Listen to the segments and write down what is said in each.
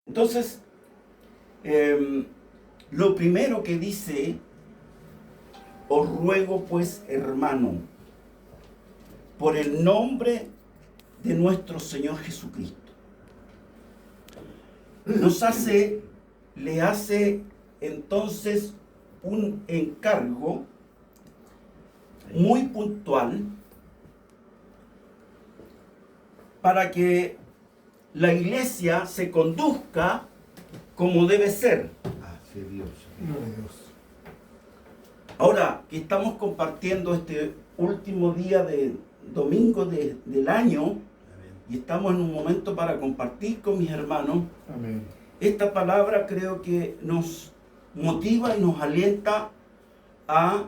Entonces, lo primero que dice: os ruego pues, hermano, por el nombre de nuestro Señor Jesucristo. Le hace entonces un encargo muy puntual para que la iglesia se conduzca como debe ser. Ahora que estamos compartiendo este último día de domingo del año, y estamos en un momento para compartir con mis hermanos, Amén. Esta palabra creo que nos motiva y nos alienta a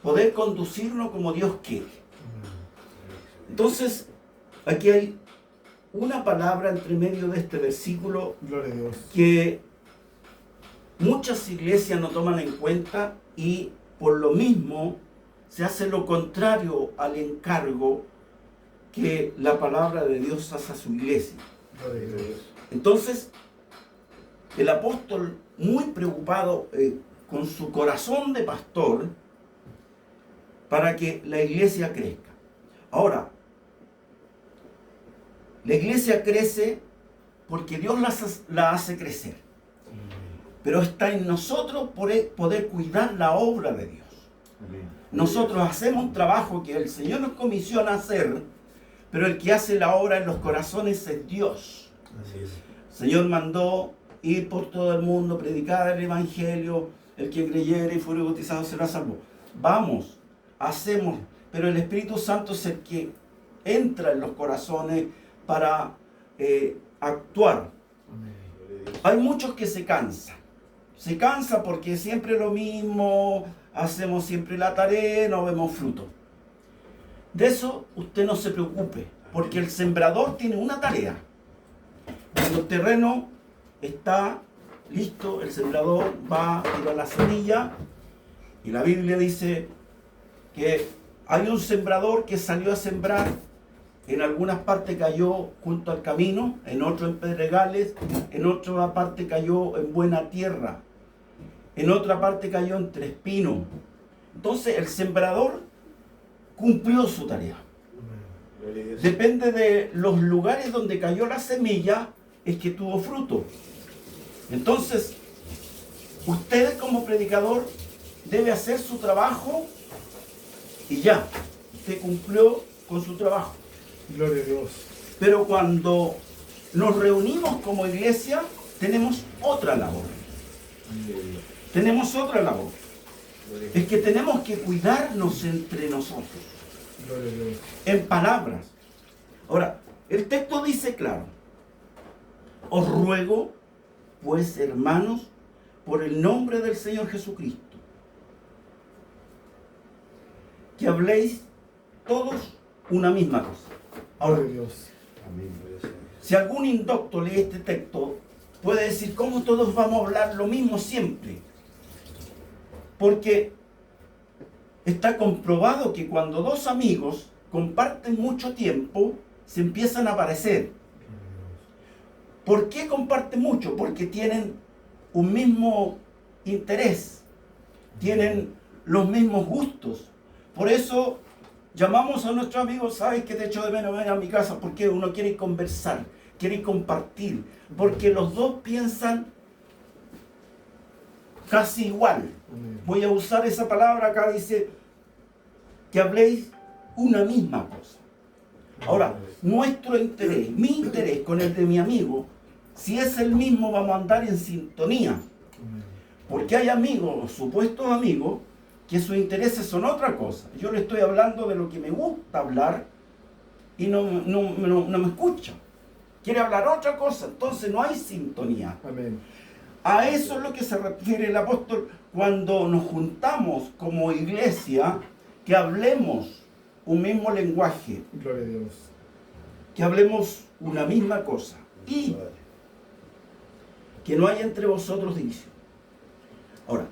poder conducirnos como Dios quiere. Entonces, aquí hay una palabra entre medio de este versículo Gloria a Dios. que muchas iglesias no toman en cuenta, y por lo mismo se hace lo contrario al encargo que la palabra de Dios hace a su iglesia. Gloria a Dios. Entonces, el apóstol, muy preocupado con su corazón de pastor, para que la iglesia crezca. Ahora, la iglesia crece porque Dios la hace crecer. Pero está en nosotros poder cuidar la obra de Dios. Nosotros hacemos un trabajo que el Señor nos comisiona a hacer, pero el que hace la obra en los corazones es Dios. Así es. El Señor mandó ir por todo el mundo, predicar el Evangelio, el que creyere y fuere bautizado será salvo. Vamos, hacemos, pero el Espíritu Santo es el que entra en los corazones para actuar. Hay muchos que se cansan porque siempre lo mismo, hacemos siempre la tarea, no vemos fruto. De eso usted no se preocupe, porque el sembrador tiene una tarea. Cuando el terreno está listo, el sembrador va a tirar la semilla, y la Biblia dice que hay un sembrador que salió a sembrar. En algunas partes cayó junto al camino, en otras en pedregales, en otra parte cayó en buena tierra, en otra parte cayó entre espinos. Entonces el sembrador cumplió su tarea. Depende de los lugares donde cayó la semilla, es que tuvo fruto. Entonces, usted como predicador debe hacer su trabajo y ya, usted cumplió con su trabajo. Gloria a Dios. Pero cuando nos reunimos como iglesia, tenemos otra labor. Tenemos otra labor. Es que tenemos que cuidarnos entre nosotros. Gloria a Dios. En palabras. Ahora, el texto dice claro: os ruego, pues, hermanos, por el nombre del Señor Jesucristo, que habléis todos una misma cosa. Ahora, Gloria a Dios. si algún indocto lee este texto, puede decir: ¿cómo todos vamos a hablar lo mismo siempre? Porque está comprobado que cuando dos amigos comparten mucho tiempo, se empiezan a parecer. ¿Por qué comparten mucho? Porque tienen un mismo interés, tienen los mismos gustos. Por eso llamamos a nuestros amigos: ¿sabes que te echo de menos? Ven a mi casa. Porque uno quiere conversar, quiere compartir, porque los dos piensan casi igual. Voy a usar esa palabra acá, dice que habléis una misma cosa. Ahora, nuestro interés, mi interés con el de mi amigo, si es el mismo, vamos a andar en sintonía. Porque hay amigos, supuestos amigos, que sus intereses son otra cosa. Yo le estoy hablando de lo que me gusta hablar y no me escucha. Quiere hablar otra cosa, entonces no hay sintonía. Amén. A eso es lo que se refiere el apóstol cuando nos juntamos como iglesia, que hablemos un mismo lenguaje, Gloria a Dios. que hablemos una misma cosa y que no haya entre vosotros división. Ahora,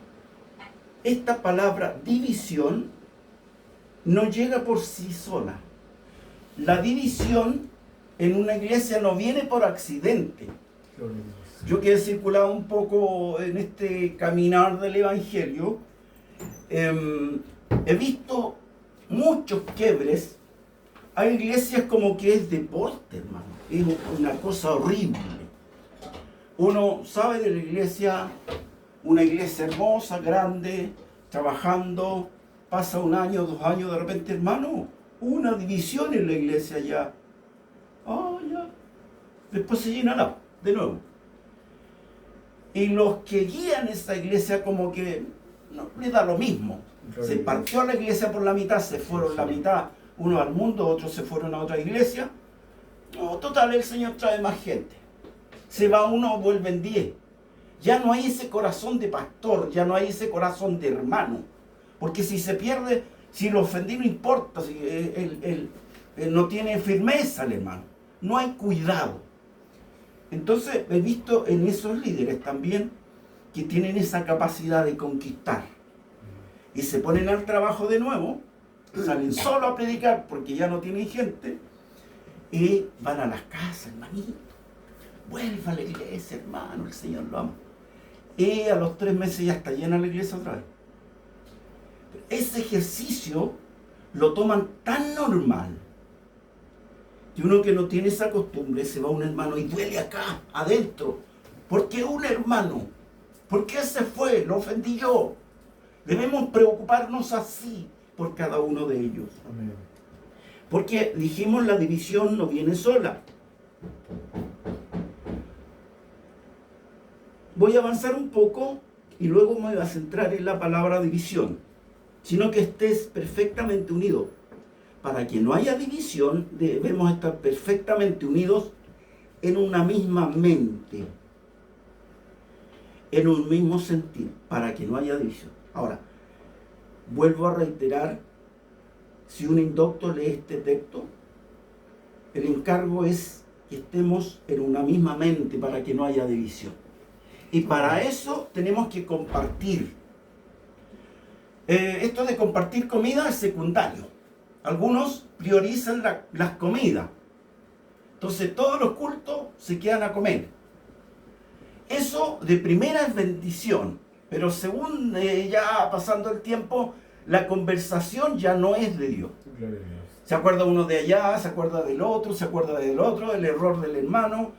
esta palabra división no llega por sí sola. La división en una iglesia no viene por accidente, Gloria a Dios. Yo que he circulado un poco en este caminar del Evangelio, he visto muchos quiebres. Hay iglesias como que es deporte, hermano. Es una cosa horrible. Uno sabe de la iglesia, una iglesia hermosa, grande, trabajando, pasa 1 año, 2 años, de repente, hermano, una división en la iglesia ya. Ya. Después se llenará de nuevo. Y los que guían esa iglesia como que no les da lo mismo. Se partió la iglesia por la mitad, se fueron la mitad, uno al mundo, otros se fueron a otra iglesia. No, total, el Señor trae más gente. Se va uno, vuelven 10. Ya no hay ese corazón de pastor, ya no hay ese corazón de hermano. Porque si se pierde, si lo ofendí no importa, si él no tiene firmeza el hermano. No hay cuidado. Entonces he visto en esos líderes también que tienen esa capacidad de conquistar. Y se ponen al trabajo de nuevo, salen solo a predicar porque ya no tienen gente, y van a las casas, hermanito. Vuelva a la iglesia, hermano, el Señor lo ama. Y a los 3 meses ya está llena la iglesia otra vez. Ese ejercicio lo toman tan normal que uno que no tiene esa costumbre se va a un hermano y duele acá, adentro. ¿Por qué un hermano? ¿Por qué se fue? Lo ofendí yo. Debemos preocuparnos así por cada uno de ellos. Amén. Porque dijimos, la división no viene sola. Voy a avanzar un poco y luego me voy a centrar en la palabra división, sino que estés perfectamente unido. Para que no haya división, debemos estar perfectamente unidos en una misma mente, en un mismo sentir, para que no haya división. Ahora, vuelvo a reiterar, si un indocto lee este texto, el encargo es que estemos en una misma mente para que no haya división. Y para eso tenemos que compartir. Esto de compartir comida es secundario. Algunos priorizan las comidas. Entonces todos los cultos se quedan a comer. Eso de primera es bendición. Pero según ya pasando el tiempo, la conversación ya no es de Dios. Gloria a Dios. Se acuerda uno de allá, se acuerda del otro, se acuerda del otro, el error del hermano,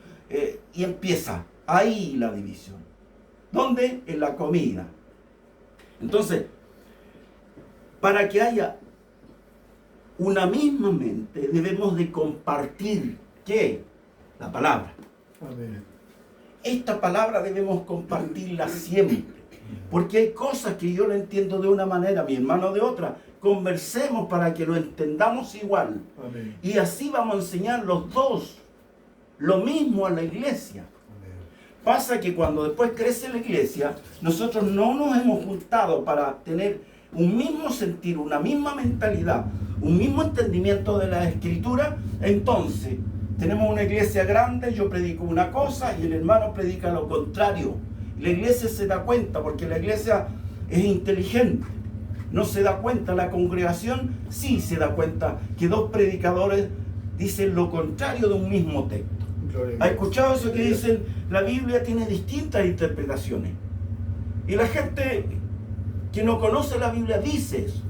y empieza ahí la división. ¿Dónde? En la comida. Entonces, para que haya una misma mente, debemos de compartir, ¿qué? La palabra. Amén. Esta palabra debemos compartirla siempre, porque hay cosas que yo lo entiendo de una manera, mi hermano de otra. Conversemos para que lo entendamos igual. Amén. Y así vamos a enseñar los dos lo mismo a la iglesia. Amén. Pasa que cuando después crece la iglesia, nosotros no nos hemos juntado para tener un mismo sentir, una misma mentalidad, un mismo entendimiento de la escritura. Entonces tenemos una iglesia grande, yo predico una cosa y el hermano predica lo contrario. La iglesia se da cuenta, porque la iglesia es inteligente. No se da cuenta, la congregación sí se da cuenta que 2 predicadores dicen lo contrario de un mismo texto. Gloria a ¿Ha Dios. escuchado eso que dicen? La Biblia tiene distintas interpretaciones. Y la gente que no conoce la Biblia dice eso.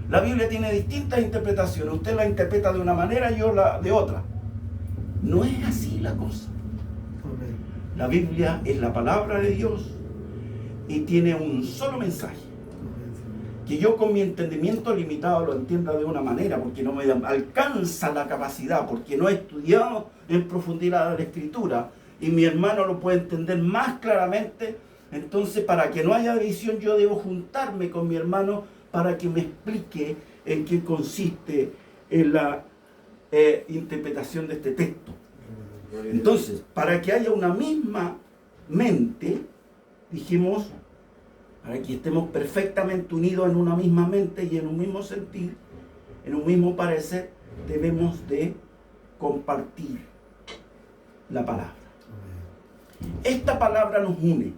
La Biblia tiene distintas interpretaciones. Usted la interpreta de una manera, yo la de otra. No es así la cosa. Amén. La Biblia es la palabra de Dios y tiene un solo mensaje. Amén, Señor. Que yo con mi entendimiento limitado lo entienda de una manera, porque no me alcanza la capacidad, porque no he estudiado en profundidad la Escritura, y mi hermano lo puede entender más claramente. Entonces, para que no haya división, yo debo juntarme con mi hermano para que me explique en qué consiste en la interpretación de este texto. Gloria a Dios. Entonces, para que haya una misma mente, dijimos, para que estemos perfectamente unidos en una misma mente y en un mismo sentir, en un mismo parecer, debemos de compartir la palabra. Amén. Esta palabra nos une,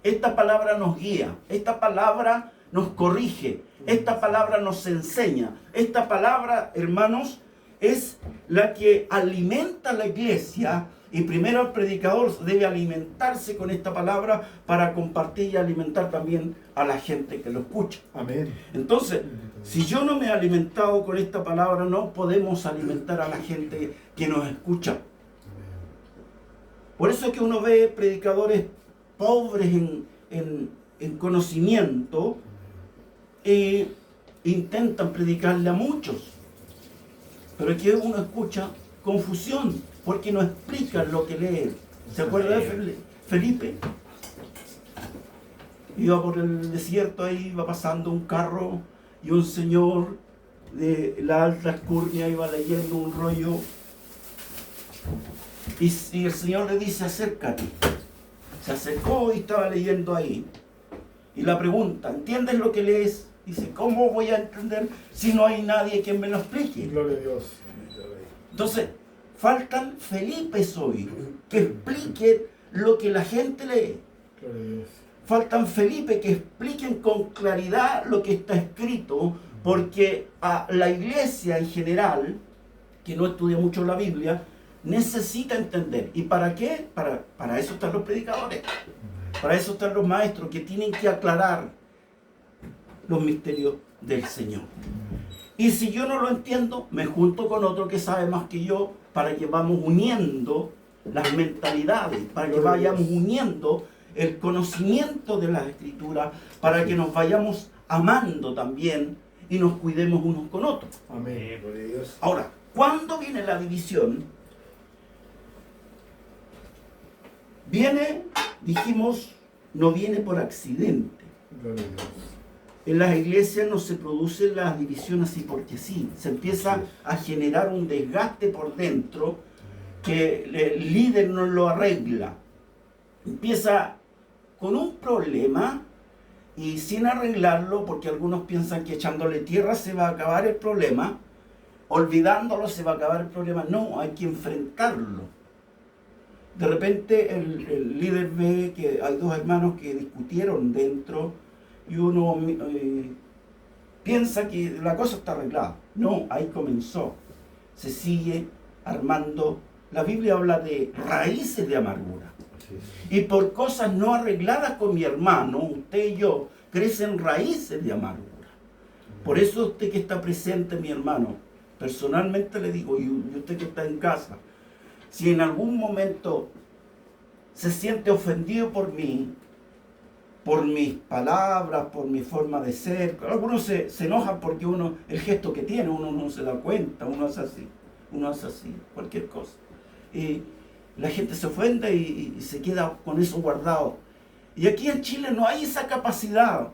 esta palabra nos guía, esta palabra nos corrige, esta palabra nos enseña, esta palabra, hermanos, es la que alimenta a la iglesia Y primero el predicador debe alimentarse con esta palabra para compartir y alimentar también a la gente que lo escucha. Amén. Entonces, si yo no me he alimentado con esta palabra, no podemos alimentar a la gente que nos escucha. Por eso es que uno ve predicadores pobres en conocimiento e intentan predicarle a muchos. Pero aquí uno escucha confusión, porque no explican lo que leen. ¿Se acuerda de Felipe? Iba por el desierto, ahí iba pasando un carro y un señor de la alta alcurnia iba leyendo un rollo y el Señor le dice: acércate. Se acercó y estaba leyendo ahí. Y la pregunta: ¿entiendes lo que lees? Dice: ¿cómo voy a entender si no hay nadie que me lo explique? Gloria a Dios. Entonces, faltan Felipes hoy que expliquen lo que la gente lee. Gloria a Dios. Faltan Felipe que expliquen con claridad lo que está escrito, porque a la iglesia en general, que no estudia mucho la Biblia, necesita entender. ¿Y para qué? Para eso están los predicadores, para eso están los maestros que tienen que aclarar los misterios del Señor. Y si yo no lo entiendo, me junto con otro que sabe más que yo para que vamos uniendo las mentalidades, para que vayamos uniendo el conocimiento de las Escrituras, para que nos vayamos amando también y nos cuidemos unos con otros. Amén. Gloria a Dios. Ahora, ¿cuándo viene la división? Viene, dijimos, no viene por accidente. Gloria a Dios. En las iglesias no se produce la división así porque sí. Se empieza a generar un desgaste por dentro que el líder no lo arregla. Empieza con un problema y sin arreglarlo, porque algunos piensan que echándole tierra se va a acabar el problema, olvidándolo se va a acabar el problema. No, hay que enfrentarlo. De repente el líder ve que hay dos hermanos que discutieron dentro y uno piensa que la cosa está arreglada. No, ahí comenzó. Se sigue armando. La Biblia habla de raíces de amargura. Y por cosas no arregladas con mi hermano, usted y yo, crecen raíces de amargura. Por eso usted que está presente, mi hermano, personalmente le digo, y usted que está en casa, si en algún momento se siente ofendido por mí, por mis palabras, por mi forma de ser, algunos se enojan porque el gesto que tiene, uno no se da cuenta, uno hace así, cualquier cosa. Y la gente se ofende y se queda con eso guardado. Y aquí en Chile no hay esa capacidad,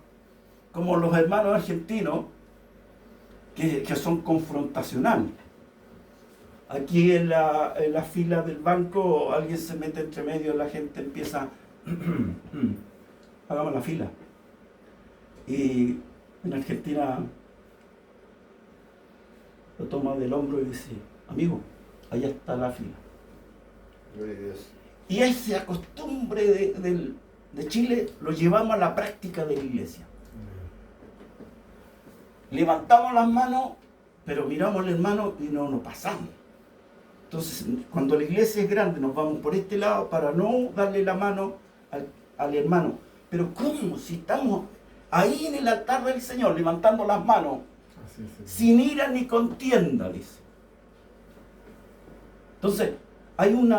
como los hermanos argentinos, que son confrontacionales. Aquí en la fila del banco alguien se mete entre medio y la gente empieza hagamos la fila. Y en Argentina lo toma del hombro y dice: amigo, allá está la fila. Gloria a Dios. Y esa costumbre de Chile lo llevamos a la práctica de la iglesia. Levantamos las manos, pero miramos al hermano y no nos pasamos. Entonces, cuando la iglesia es grande, nos vamos por este lado para no darle la mano al hermano. Pero ¿cómo? Si estamos ahí en el altar del Señor, levantando las manos, sin ira ni contienda, dice. Entonces, hay un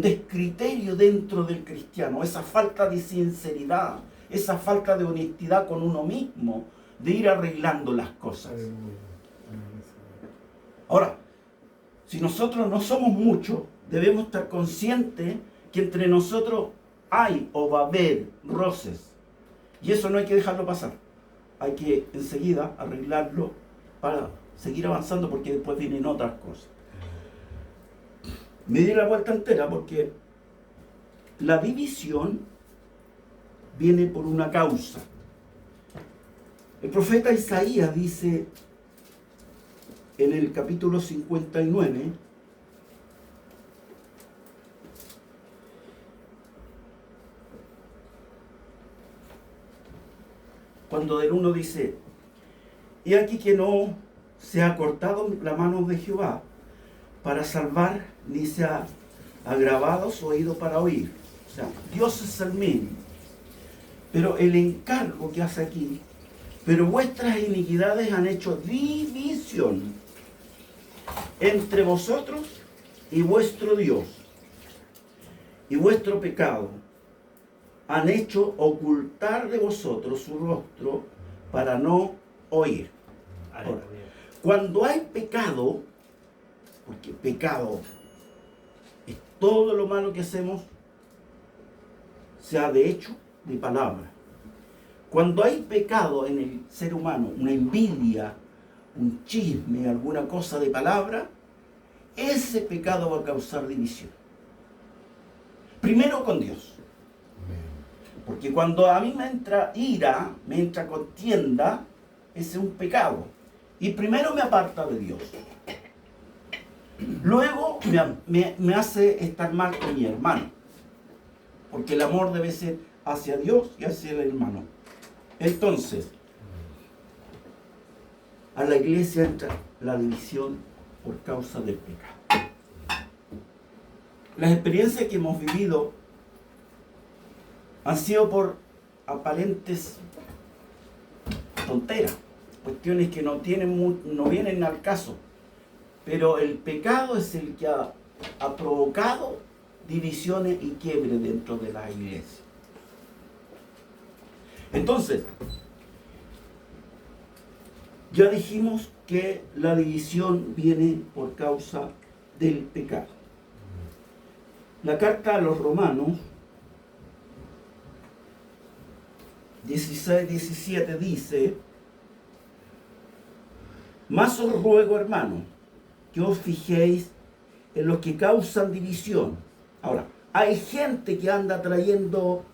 descriterio dentro del cristiano, esa falta de sinceridad, esa falta de honestidad con uno mismo, de ir arreglando las cosas. Ahora, si nosotros no somos muchos, debemos estar conscientes que entre nosotros hay o va a haber roces. Y eso no hay que dejarlo pasar. Hay que enseguida arreglarlo para seguir avanzando, porque después vienen otras cosas. Me di la vuelta entera porque la división viene por una causa. El profeta Isaías dice en el capítulo 59, cuando del 1 dice: y aquí que no se ha cortado la mano de Jehová, para salvar, ni se ha agravado su oído para oír. O sea, Dios es el mismo. Pero el encargo que hace aquí, pero vuestras iniquidades han hecho división entre vosotros y vuestro Dios, y vuestro pecado han hecho ocultar de vosotros su rostro para no oír. Ahora, cuando hay pecado, porque pecado es todo lo malo que hacemos, sea de hecho, de palabra. Cuando hay pecado en el ser humano, una envidia, un chisme, alguna cosa de palabra, ese pecado va a causar división. Primero con Dios. Porque cuando a mí me entra ira, me entra contienda, ese es un pecado. Y primero me aparta de Dios. Luego me hace estar mal con mi hermano. Porque el amor debe ser hacia Dios y hacia el hermano. Entonces, a la iglesia entra la división por causa del pecado. Las experiencias que hemos vivido han sido por aparentes tonteras, cuestiones que no vienen al caso. Pero el pecado es el que ha provocado divisiones y quiebre dentro de la iglesia. Entonces, ya dijimos que la división viene por causa del pecado. La carta a los Romanos 16-17 dice: mas os ruego, hermanos, que os fijéis en los que causan división. Ahora, hay gente que anda trayendo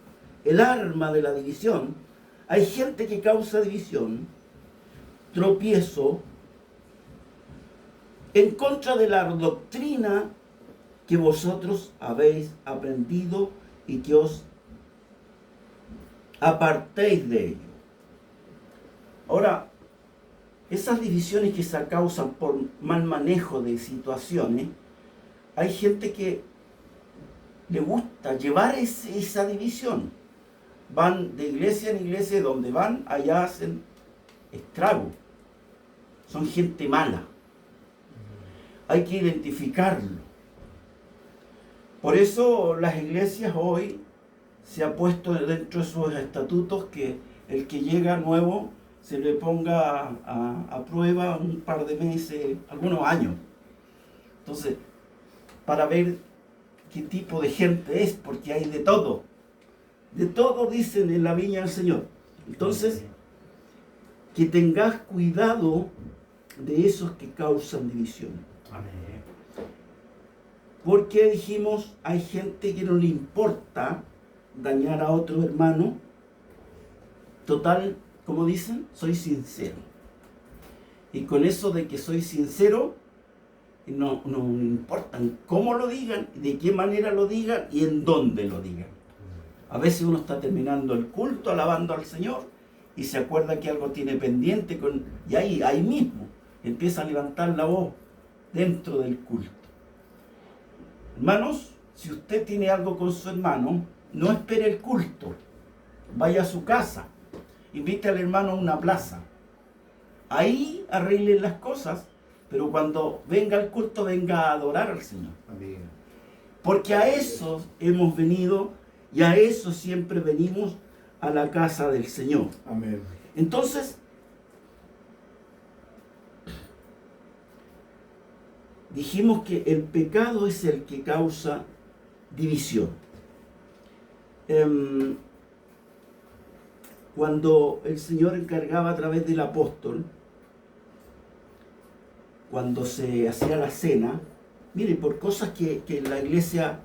el arma de la división, hay gente que causa división, tropiezo, en contra de la doctrina que vosotros habéis aprendido y que os apartéis de ello. Ahora, esas divisiones que se causan por mal manejo de situaciones, hay gente que le gusta llevar esa división. Van de iglesia en iglesia, donde van, allá hacen estrago. Son gente mala. Hay que identificarlo. Por eso las iglesias hoy se ha puesto dentro de sus estatutos que el que llega nuevo se le ponga a prueba un par de meses, algunos años. Entonces, para ver qué tipo de gente es, porque hay de todo. De todo dicen en la viña del Señor. Entonces, que tengas cuidado de esos que causan división. Amén. Porque dijimos, hay gente que no le importa dañar a otro hermano. Total, como dicen, soy sincero. Y con eso de que soy sincero, no me importa cómo lo digan, de qué manera lo digan y en dónde lo digan. A veces uno está terminando el culto, alabando al Señor, y se acuerda que algo tiene pendiente, y ahí mismo empieza a levantar la voz dentro del culto. Hermanos, si usted tiene algo con su hermano, no espere el culto. Vaya a su casa, invite al hermano a una plaza. Ahí arreglen las cosas, pero cuando venga el culto, venga a adorar al Señor. Amén. Porque a eso hemos venido y a eso siempre venimos, a la casa del Señor. Amén. Entonces, dijimos que el pecado es el que causa división. Cuando el Señor encargaba a través del apóstol, cuando se hacía la cena, miren, por cosas que en la iglesia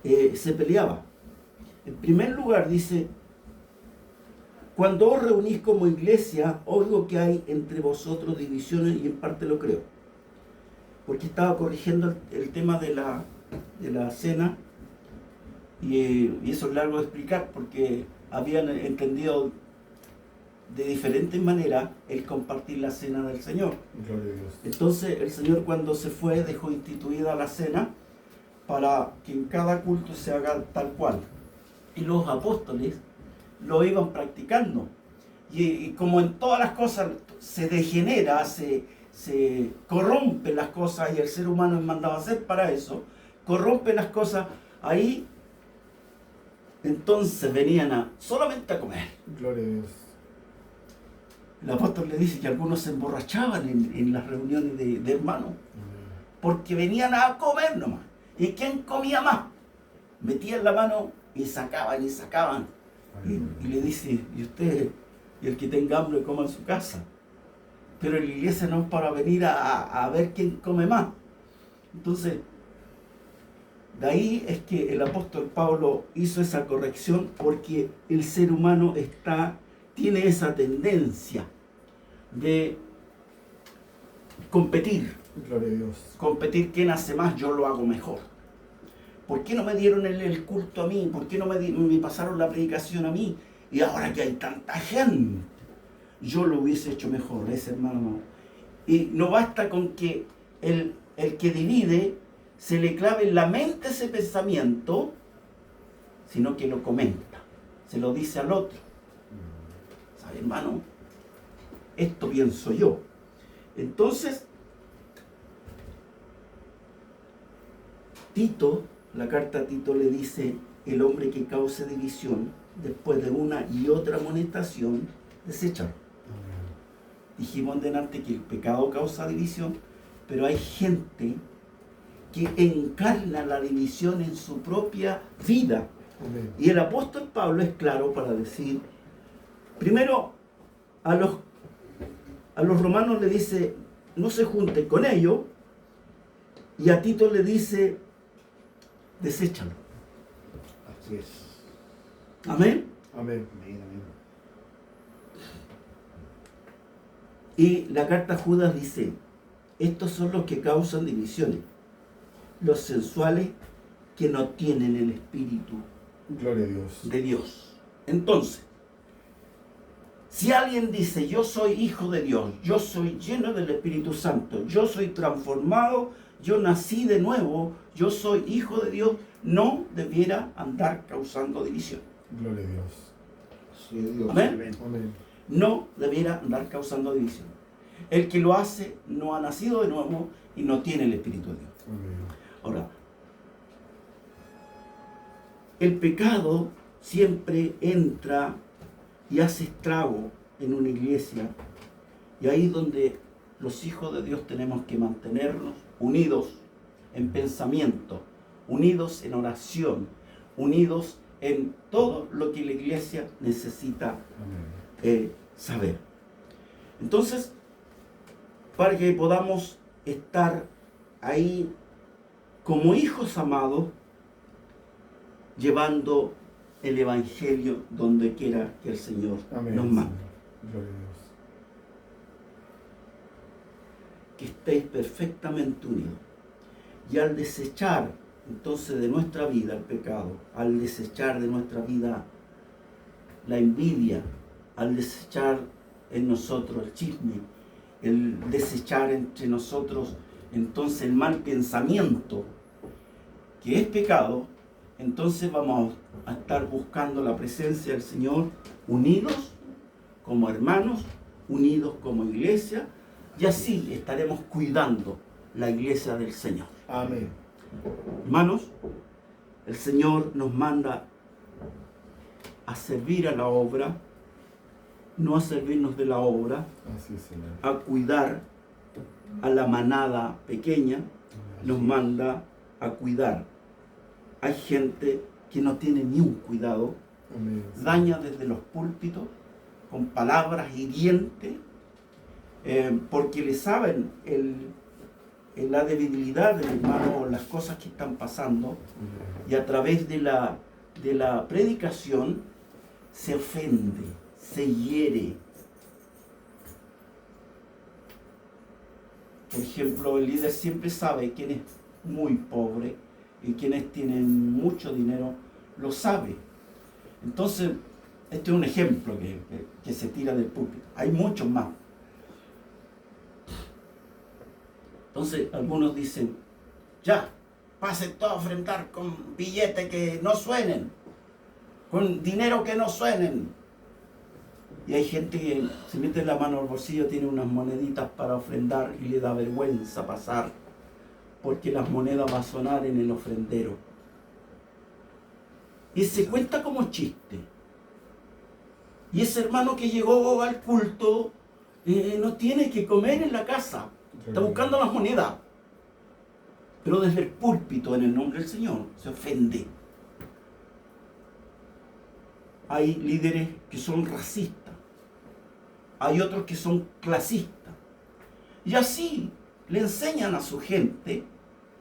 se peleaba. En primer lugar dice: cuando os reunís como iglesia, oigo que hay entre vosotros divisiones, y en parte lo creo. Porque estaba corrigiendo el tema de la cena, y eso es largo de explicar, porque habían entendido de diferentes maneras el compartir la cena del Señor. Gloria a Dios. Entonces el Señor, cuando se fue, dejó instituida la cena para que en cada culto se haga tal cual. Y los apóstoles lo iban practicando. Y como en todas las cosas se degenera, se corrompen las cosas, y el ser humano es mandado a hacer para eso, corrompe las cosas, ahí entonces venían solamente a comer. Gloria a Dios. El apóstol le dice que algunos se emborrachaban en las reuniones de hermanos, porque venían a comer nomás. ¿Y quién comía más? Metían la mano y sacaban y sacaban. Y le dice, y usted, y el que tenga hambre, coma en su casa. Pero en la iglesia no es para venir a ver quién come más. Entonces, de ahí es que el apóstol Pablo hizo esa corrección, porque el ser humano tiene esa tendencia de competir. Gloria a Dios. Competir, quién hace más, yo lo hago mejor. ¿Por qué no me dieron el culto a mí? ¿Por qué no me pasaron la predicación a mí? Y ahora que hay tanta gente, yo lo hubiese hecho mejor, ese hermano. Y no basta con que el que divide se le clave en la mente ese pensamiento, sino que lo comenta, se lo dice al otro. ¿Sabe, hermano? Esto pienso yo. Entonces, Tito, la carta a Tito le dice, el hombre que cause división, después de una y otra amonestación, deséchalo. Dijimos delante que el pecado causa división, pero hay gente que encarna la división en su propia vida. Amén. Y el apóstol Pablo es claro para decir, primero, a los romanos le dice, no se junten con ellos, y a Tito le dice, deséchalo. Así es. Amén. Amén. Y la carta a Judas dice, estos son los que causan divisiones, los sensuales que no tienen el Espíritu Gloria a Dios. de Dios. Entonces, si alguien dice, yo soy hijo de Dios, yo soy lleno del Espíritu Santo, yo soy transformado, yo nací de nuevo, yo soy hijo de Dios, no debiera andar causando división. Gloria a Dios. Sí, Dios. Amén. Amén. No debiera andar causando división. El que lo hace no ha nacido de nuevo y no tiene el Espíritu de Dios. Amén. Ahora, el pecado siempre entra y hace estrago en una iglesia, y ahí es donde los hijos de Dios tenemos que mantenernos unidos en pensamiento, unidos en oración, unidos en todo lo que la iglesia necesita saber. Entonces, para que podamos estar ahí como hijos amados, llevando el Evangelio donde quiera que el Señor Amén. nos mande. Gloria a Dios. Que estéis perfectamente unidos. Y al desechar entonces de nuestra vida el pecado, al desechar de nuestra vida la envidia, al desechar en nosotros el chisme, el desechar entre nosotros entonces el mal pensamiento, que es pecado, entonces vamos a estar buscando la presencia del Señor unidos como hermanos, unidos como iglesia, y así estaremos cuidando la iglesia del Señor. Amén. Hermanos, el Señor nos manda a servir a la obra, no a servirnos de la obra, Así es, Señor. a cuidar a la manada pequeña, nos manda a cuidar. Hay gente que no tiene ni un cuidado, Amén. daña desde los púlpitos con palabras hirientes, porque le saben la debilidad del hermano o las cosas que están pasando, y a través de la predicación se ofende, se hiere. Por ejemplo, el líder siempre sabe quién es muy pobre y quienes tienen mucho dinero, lo sabe. Entonces, Este es un ejemplo que se tira del púlpito. Hay muchos más. Entonces algunos dicen, ya, pasen todo a ofrendar con billetes que no suenen, con dinero que no suenen. Y hay gente que se mete la mano al bolsillo, tiene unas moneditas para ofrendar y le da vergüenza pasar, porque las monedas van a sonar en el ofrendero. Y se cuenta como chiste. Y ese hermano que llegó al culto no tiene que comer en la casa, está buscando las monedas. Pero desde el púlpito, en el nombre del Señor, se ofende. Hay líderes que son racistas, hay otros que son clasistas. Y así le enseñan a su gente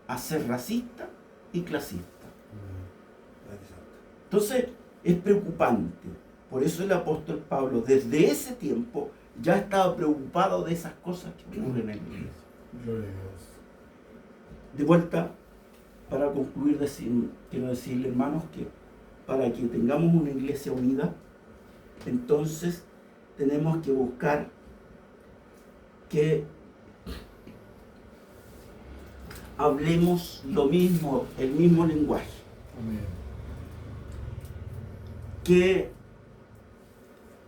a ser racista y clasista. Entonces es preocupante. Por eso el apóstol Pablo desde ese tiempo ya estaba preocupado de esas cosas que ocurren en la iglesia. Gloria a Dios. De vuelta, para concluir, quiero decirle, hermanos, que para que tengamos una iglesia unida, entonces tenemos que buscar que hablemos lo mismo, el mismo lenguaje. Amén. Que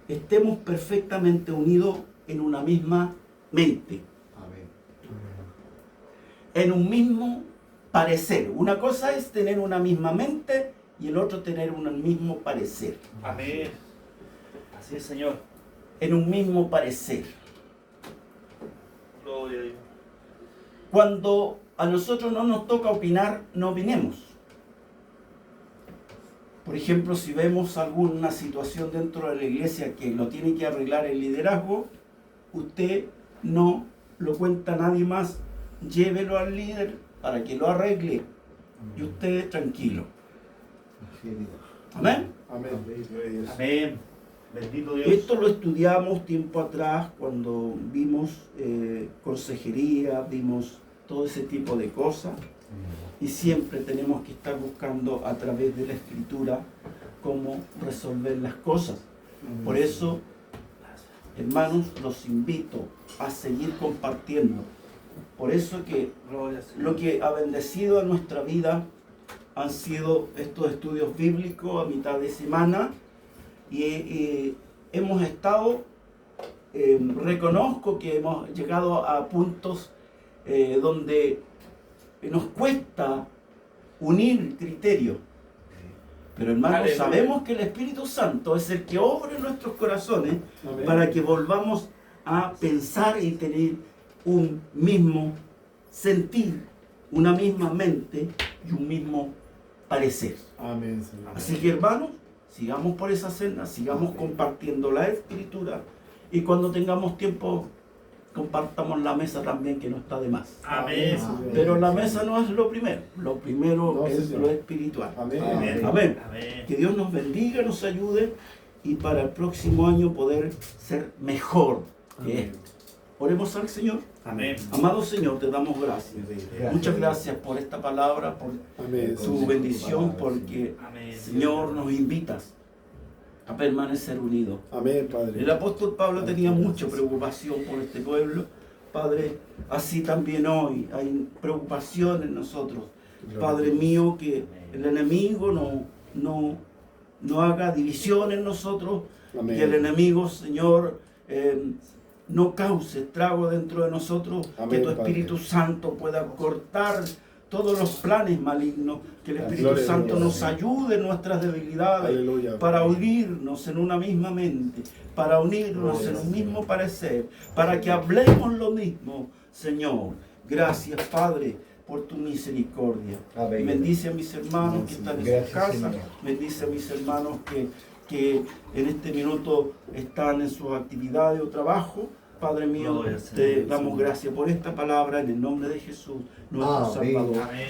estemos perfectamente unidos en una misma mente, Amén. en un mismo parecer. Una cosa es tener una misma mente y el otro tener un mismo parecer. Amén. Así es, Señor. En un mismo parecer. Gloria a Dios. Cuando a nosotros no nos toca opinar, no opinemos. Por ejemplo, si vemos alguna situación dentro de la iglesia que lo tiene que arreglar el liderazgo, usted no lo cuenta a nadie más, llévelo al líder para que lo arregle y usted tranquilo. Amén. Amén. Gloria a Dios. Amén. Bendito Dios. Esto lo estudiamos tiempo atrás cuando vimos consejería, vimos todo ese tipo de cosas. Y siempre tenemos que estar buscando a través de la Escritura cómo resolver las cosas. Por eso, hermanos, los invito a seguir compartiendo. Por eso que Gloria al Señor. lo que ha bendecido a nuestra vida han sido estos estudios bíblicos a mitad de semana y hemos estado, reconozco que hemos llegado a puntos donde nos cuesta unir criterios. Pero hermanos, Aleluya. sabemos que el Espíritu Santo es el que obra en nuestros corazones Amén. para que volvamos a pensar y tener un mismo sentir, una misma mente y un mismo parecer. Amén, Señor. Así que hermanos, sigamos por esa senda, sigamos compartiendo la Escritura y cuando tengamos tiempo compartamos la mesa también, que no está de más. Amén. Pero la mesa no es lo primero No, es Señor. lo espiritual. Amén. Amén. Amén. Amén. Que Dios nos bendiga, nos ayude y para el próximo año poder ser mejor que Amén. esto. Oremos al Señor. Amén. Amado Señor, te damos gracias. Gracias. Muchas gracias por esta palabra, por Amén. tu bendición, porque Amén. Señor nos invitas a permanecer unidos. Amén, Padre. El apóstol Pablo tenía mucha preocupación por este pueblo. Padre, así también hoy hay preocupación en nosotros. Padre mío, que el enemigo no haga división en nosotros, Amén. que el enemigo, Señor, no cause estrago dentro de nosotros, Amén, que tu Padre. Espíritu Santo pueda cortar todos los planes malignos, que el Espíritu Gloria a Santo Dios. nos ayude en nuestras debilidades, Aleluya. para unirnos en una misma mente, para unirnos Gloria en al un Señor. mismo parecer, para que hablemos lo mismo, Señor. Gracias, Padre, por tu misericordia. Amén. Y bendice a mis hermanos Amén, que están en Señor. sus Gracias, casas, Señor. bendice a mis hermanos que en este minuto están en sus actividades o trabajo. Padre mío, Gloria al te Señor. damos gracias por esta palabra en el nombre de Jesús, nuestro Amén. Salvador. Amén.